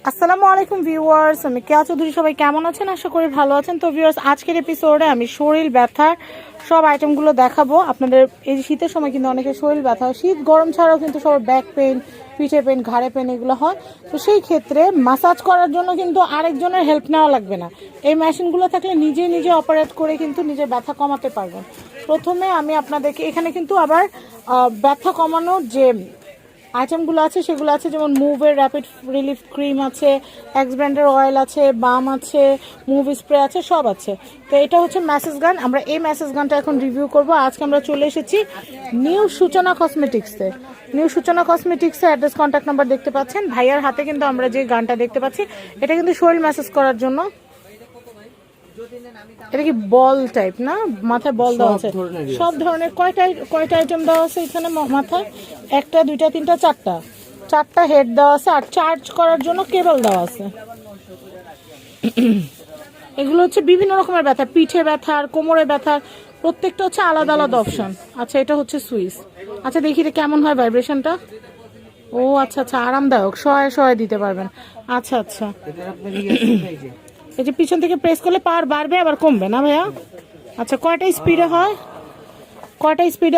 আসসালামু আলাইকুম ভিউয়ার্স, আমি কেয়া চৌধুরী। সবাই কেমন আছেন? আশা করি ভালো আছেন। তো ভিউয়ার্স, আজকের এপিসোডে আমি শরীর ব্যথার সব আইটেমগুলো দেখাবো আপনাদের। এই শীতের সময় কিন্তু অনেকের শরীর ব্যথা হয়, শীত গরম ছাড়াও কিন্তু সবার ব্যাক পেন, পিঠে পেন, ঘাড়ে পেন এগুলো হয়। তো সেই ক্ষেত্রে মাসাজ করার জন্য কিন্তু আরেকজনের হেল্প নেওয়া লাগবে না। এই মেশিনগুলো থাকলে নিজে নিজে অপারেট করে কিন্তু নিজের ব্যথা কমাতে পারবেন। প্রথমে আমি আপনাদেরকে এখানে কিন্তু আবার ব্যথা কমানোর যে আইটেমগুলো আছে সেগুলো আছে, যেমন মুভের র্যাপিড রিলিফ ক্রিম আছে, এক্স ব্র্যান্ডের অয়েল আছে, বাম আছে, মুভ স্প্রে আছে, সব আছে। তো এটা হচ্ছে ম্যাসেজ গান। আমরা এই ম্যাসেজ গানটা এখন রিভিউ করব। আজকে আমরা চলে এসেছি নিউ সূচনা কসমেটিক্সে। নিউ সূচনা কসমেটিক্সে অ্যাড্রেস, কন্ট্যাক্ট নাম্বার দেখতে পাচ্ছেন। ভাইয়ার হাতে কিন্তু আমরা যে গানটা দেখতে পাচ্ছি এটা কিন্তু শরীর ম্যাসেজ করার জন্য। এটা কি বল টাইপ না? মাথায় বল দেওয়া আছে, সব ধরনের। কয়টা আইটেম দেওয়া আছে এখানে মাথায়? একটা, দুইটা, তিনটা, চারটা হেড দেওয়া আছে। আর চার্জ করার জন্য কেবল দেওয়া আছে। এগুলো হচ্ছে বিভিন্ন রকমের ব্যথা, পিঠে ব্যথার, কোমরে ব্যথার, প্রত্যেকটা হচ্ছে আলাদা আলাদা অপশন। আচ্ছা, এটা হচ্ছে সুইচ। আচ্ছা, দেখি এটা কেমন হয় ভাইব্রেশনটা। ও আচ্ছা আচ্ছা, আরামদায়ক, শয়ে দিতে পারবেন। আচ্ছা আচ্ছা, এই যে পিছন থেকে প্রেস করলে পাওয়ার বাড়বে আবার কমবে না ভাইয়া? আচ্ছা, কয়টা স্পিডে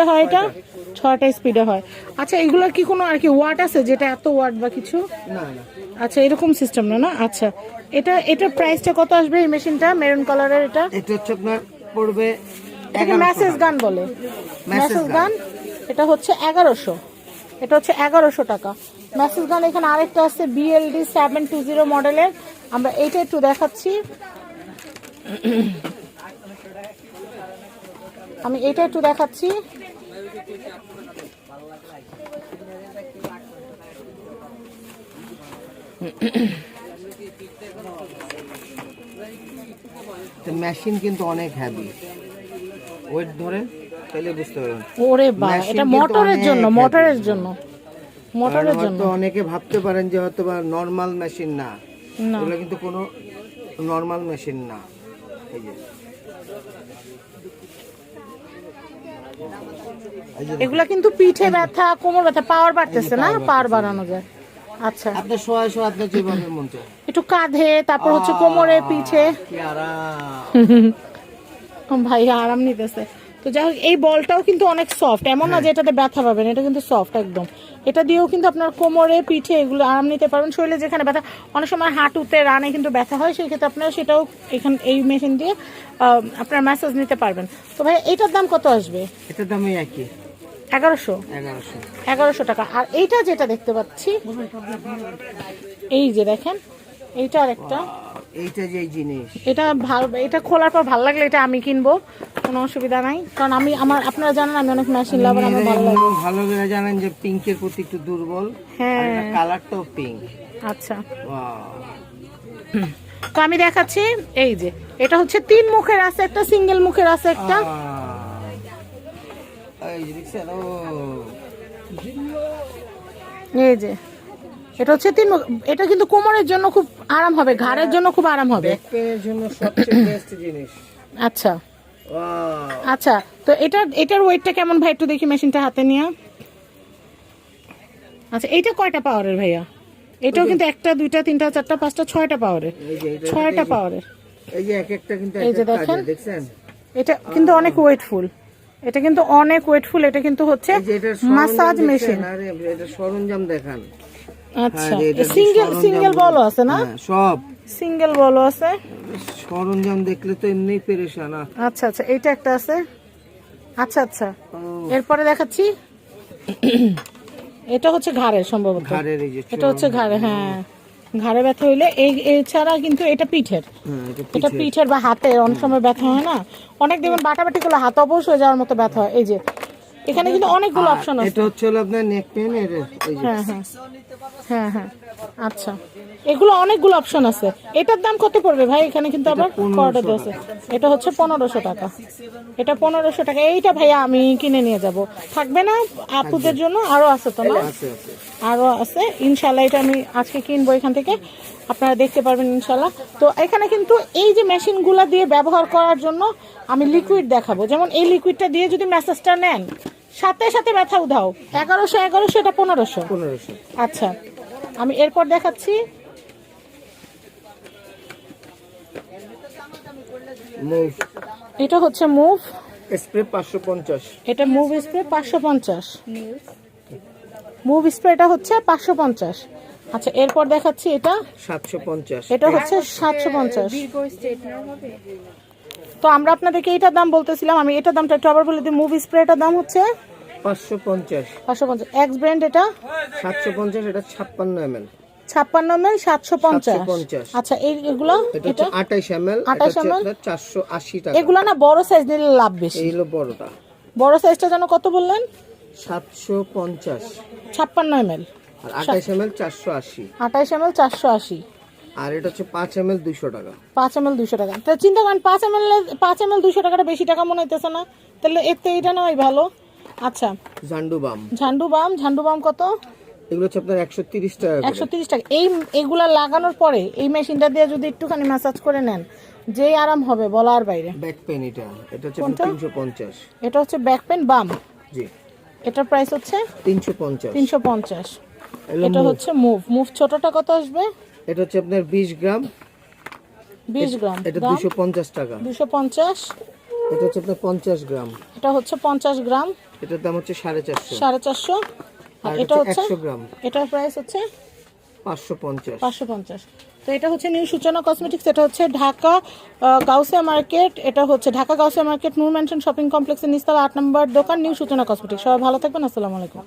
হয় এটা? 6টা স্পিডে হয়। আচ্ছা, এগুলোর কি কোনো আর কি ওয়াট আছে, যেটা এত ওয়াট বা কিছু? আচ্ছা, এরকম সিস্টেম না? আচ্ছা, এটার প্রাইসটা কত আসবে? এই মেশিনটা মেরুন কালারের, এটা হচ্ছে আপনার পড়বে, এটাকে ম্যাসেজ গান বলে। ম্যাসেজ গান, এটা হচ্ছে 1100। এটা হচ্ছে 1100 টাকা ম্যাসেজ গান। এখানে আরেকটা আছে BLD 720 মডেলের। আমরা এইটা একটু দেখাচ্ছি। আমি এটা একটু দেখাচ্ছি। মেশিন কিন্তু অনেক হেভি, ওয়েট ধরে তাহলে বুঝতে পারবেন। ওরে বাবা, এটা মোটরের জন্য। তো অনেকে ভাবতে পারেন যে হয়তো বা নরমাল মেশিন না, এগুলো কিন্তু কোনো নরমাল মেশিন না। এই যে এগুলা কিন্তু পিঠে ব্যথা, কোমর ব্যথা, পাওয়ার বাড়তেছে না? পাওয়ার বাড়ানো যায়। আচ্ছা, আপনার শোয়া আপনার যেভাবে মন চায়, একটু কাঁধে, তারপর হচ্ছে কোমরে, পিঠে। কি আরাম ভাই আরাম নিতেছে। তো যাই হোক, এই বলটাও কিন্তু অনেক সফট, এমন না যে এটাতে ব্যথা পাবেন, এটা কিন্তু সফট একদম। এটা দিয়েও কিন্তু আপনার কোমরে, পিঠে এগুলো আরাম নিতে পারবেন। শরীরে যেখানে ব্যথা, অনেক সময় হাঁটুতে, রানে কিন্তু ব্যথা হয়, সেই ক্ষেত্রে আপনারা সেটাও এই মেশিন দিয়ে আপনার ম্যাসাজ নিতে পারবেন। তো ভাই, এটার দাম কত আসবে? এটার দাম একই, 1100 টাকা। আর এইটা যেটা দেখতে পাচ্ছি, এই যে দেখেন, এইটা আরেকটা, এইটা যে জিনিস, এটা ভালো। এটা খোলার পর ভালো লাগলে এটা আমি কিনবো, কোনো অসুবিধা নাই। কারণ আপনারা জানেন আমি অনেক মেশিন লাভার, আমার ভালো লাগে। ভালো করে জানেন যে পিঙ্কের প্রতি একটু দুর্বল। হ্যাঁ, কালারটাও পিঙ্ক। আচ্ছা, তো আমি দেখাচ্ছি। এই যে এটা হচ্ছে 3 মুখের আছে, একটা সিঙ্গেল মুখের আছে, একটা এই যে এটা হচ্ছে 3 মুখ। এটা কিন্তু কোমরের জন্য খুব আরাম হবে, ঘাড়ের জন্য খুব আরাম হবে, ব্যাক পেইনের জন্য সবচেয়ে বেস্ট জিনিস। আচ্ছা আচ্ছা, তো এটার ওয়েটটা কেমন ভাই? একটু দেখি মেশিনটা হাতে নিয়ে। আচ্ছা, এইটা কয়টা পাওয়ারের ভাইয়া? এটাও কিন্তু 1টা, 2টা, 3টা, 4টা, 5টা, 6টা পাওয়ারের। 6টা পাওয়ারের। এই যে একটা কিন্তু এই যে দেখছেন, এটা কিন্তু অনেক ওয়েটফুল। এটা কিন্তু হচ্ছে মাসাজ মেশিন। আরে এটা সরঞ্জাম দেখান। আচ্ছা, সিঙ্গেল বলও আছে না? সব সিঙ্গেল বলও আছে। সরঞ্জাম দেখলে তো এমনি পেরেশান। আচ্ছা আচ্ছা, এইটা একটা আছে। আচ্ছা আচ্ছা, এরপরে দেখাচ্ছি। এটা হচ্ছে ঘাড়ের, সম্ভবত এটা হচ্ছে ঘাড়ে। হ্যাঁ, ঘাড়ে ব্যথা হইলে এছাড়া কিন্তু এটা পিঠের, এটা পিঠের বা হাতের অনেক সময় ব্যথা হয় না, অনেক দেখবেন বাটাবাটি করলে হাত অবশ হয়ে যাওয়ার মতো ব্যথা হয়। এই যে এখানে কিন্তু অনেকগুলো অপশন আছে। এটা হচ্ছে আপনার নেক পেন এর। হ্যাঁ হ্যাঁ হ্যাঁ হ্যাঁ, আচ্ছা, এগুলো অনেকগুলো অপশন আছে। এটার দাম কত পড়বে ভাই? এখানে কিন্তু আবার কর্ডার আছে। এটা হচ্ছে 1500 টাকা। এটা 1500 টাকা। এইটা ভাইয়া আমি কিনে নিয়ে যাব, থাকবে না আপুদের জন্য? আরো আছে তো না? আরো আছে ইনশাল্লাহ। এটা আমি আজকে কিনবো এখান থেকে, আপনারা দেখতে পারবেন ইনশাল্লাহ। তো এখানে কিন্তু এই যে মেশিনগুলো দিয়ে ব্যবহার করার জন্য আমি লিকুইড দেখাবো। যেমন এই লিকুইডটা দিয়ে যদি ম্যাসাজটা নেন, সাথে সাথে ব্যথা উধাও। 1100, এটা 1500। আচ্ছা, আমি এরপর দেখাচ্ছি। মুভ এটা হচ্ছে মুভ, স্প্রে 550, এটা মুভ স্প্রে 550, মুভ স্প্রেটা হচ্ছে 550। আচ্ছা এরপর দেখাচ্ছি এটা, 750, এটা হচ্ছে 750। তো আমরা আপনাদেরকে এটার দাম বলতেছিলাম, আমি এটার দামটা একটু আবার বলে দিই। মুভ স্প্রেটার দাম হচ্ছে 550, 550। এক্স ব্র্যান্ড এটা 750, এটা 56 ml, 56 ml 750। 750। আচ্ছা এগুলো, এটা হচ্ছে 28 ml, এটা 28 হচ্ছে ml, আপনার 480 টাকা। এগুলো না বড় সাইজ নিলে লাভ বেশি। এই হলো বড়টা, বড় সাইজটা যেন কত বললেন? 750, 56 ml, আর 28 ml 480, 28 ml 480, আর এটা হচ্ছে 5 ml 200 টাকা। 5 ml 200 টাকা। তো চিন্তা করেন 5 ml 200 টাকাটা বেশি টাকা মনে হইতেছে না? তাহলে এর থেকে এটা নেওয়াই ভালো। আচ্ছা ঝান্ডু বাম, ঝান্ডু বাম কত? এগুলো হচ্ছে আপনার 130 টাকা করে। 130 টাকা। এগুলা লাগানোর পরে এই মেশিনটা দিয়ে যদি একটুখানি ম্যাসাজ করে নেন, যেই আরাম হবে বলার বাইরে। ব্যাক পেন, এটা হচ্ছে কোনটা? 350, এটা হচ্ছে ব্যাক পেন বাম, জি এটার প্রাইস হচ্ছে 350। 350। এগুলো এটা move। হচ্ছে মুভ ছোটটা কত আসবে? এটা হচ্ছে আপনার 20 গ্রাম, 20 গ্রাম, এটা দাম 250 টাকা। 250। এটা হচ্ছে আপনার 50 গ্রাম, এটা হচ্ছে 50 গ্রাম, এটার দাম হচ্ছে 450। 450। আর আর এটা হচ্ছে 100 গ্রাম, এটার প্রাইস হচ্ছে 550। 550। তো এটা হচ্ছে নিউ সূচনা কসমেটিক্স, এটা হচ্ছে ঢাকা গাউসিয়া মার্কেট, এটা হচ্ছে ঢাকা গাউসিয়া মার্কেট নূর ম্যানশন শপিং কমপ্লেক্সের নিচতলা 8 নম্বর দোকান, নিউ সূচনা কসমেটিক্স। সবাই ভালো থাকবেন, আসসালামু আলাইকুম।